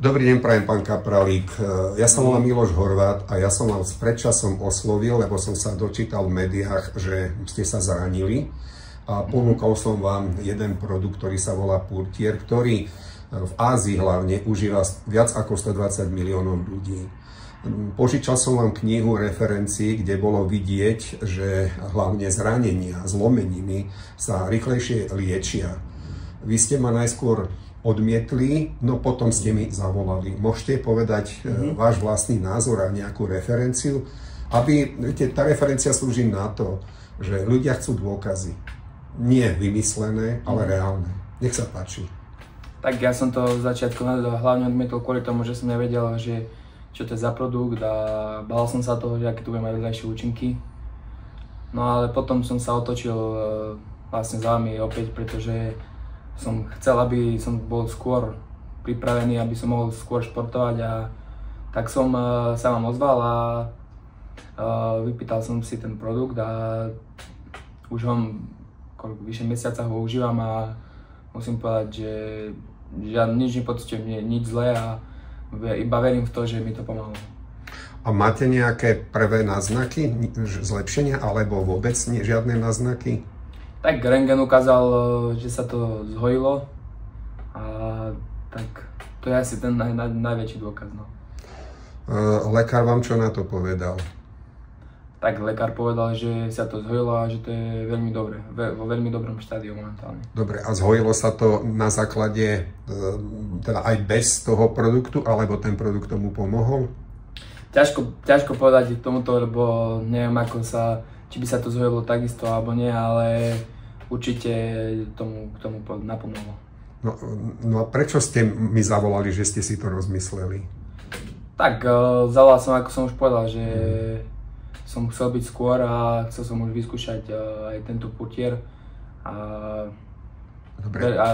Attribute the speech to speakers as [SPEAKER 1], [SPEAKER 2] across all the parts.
[SPEAKER 1] Dobrý deň, prajem, pán Kapralík. Ja sa volám Miloš Horvát a ja som vás predčasom oslovil, lebo som sa dočítal v médiách, že ste sa zranili a ponúkol som vám jeden produkt, ktorý sa volá Purtier, ktorý v Ázii hlavne užíva viac ako 120 miliónov ľudí. Požičal som vám knihu referencií, kde bolo vidieť, že hlavne zranenia, zlomeniny sa rýchlejšie liečia. Vy ste ma najskôr odmietli, no potom ste mi zavolali. Môžete povedať váš vlastný názor a nejakú referenciu? Aby, viete, tá referencia slúži na to, že ľudia chcú dôkazy. Nie vymyslené, ale reálne. Nech sa páči.
[SPEAKER 2] Tak ja som to v začiatku hlavne odmietol kvôli tomu, že som nevedel, že čo to je za produkt a bál som sa toho, že aké tu bude mať vedľajšie účinky. No ale potom som sa otočil vlastne za vami opäť, pretože som chcel, aby som bol skôr pripravený, aby som mohol skôr športovať, a tak som sa vám ozval a vypýtal som si ten produkt a už ho vyše mesiaca ho užívam a musím povedať, že nič nepocítim, nič zlé a iba verím v to, že mi to pomohlo.
[SPEAKER 1] A máte nejaké prvé náznaky zlepšenia alebo vôbec žiadne náznaky?
[SPEAKER 2] Tak rentgen ukázal, že sa to zhojilo a tak to je asi ten najväčší dôkaz. No.
[SPEAKER 1] Lekár vám čo na to povedal?
[SPEAKER 2] Tak lekár povedal, že sa to zhojilo a že to je veľmi dobré, vo veľmi dobrom štádiu momentálne. Dobre,
[SPEAKER 1] a zhojilo sa to na základe, teda aj bez toho produktu, alebo ten produkt tomu pomohol?
[SPEAKER 2] Ťažko povedať k tomuto, lebo neviem, či by sa to zhojilo takisto alebo nie, ale určite k tomu napomohlo.
[SPEAKER 1] No a prečo ste mi zavolali, že ste si to rozmysleli?
[SPEAKER 2] Tak zavolal som, ako som už povedal, že som chcel byť skôr a chcel som už vyskúšať aj tento Purtier a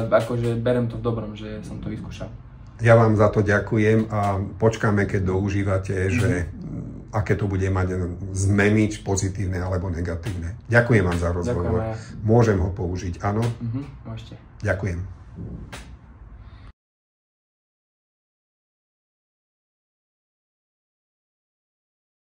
[SPEAKER 2] akože berem to v dobrom, že som to vyskúšal.
[SPEAKER 1] Ja vám za to ďakujem a počkáme, keď doužívate, že aké to bude mať zmeny, či pozitívne alebo negatívne. Ďakujem vám za rozhovor. Môžem ho použiť, áno?
[SPEAKER 2] Môžete.
[SPEAKER 1] Ďakujem.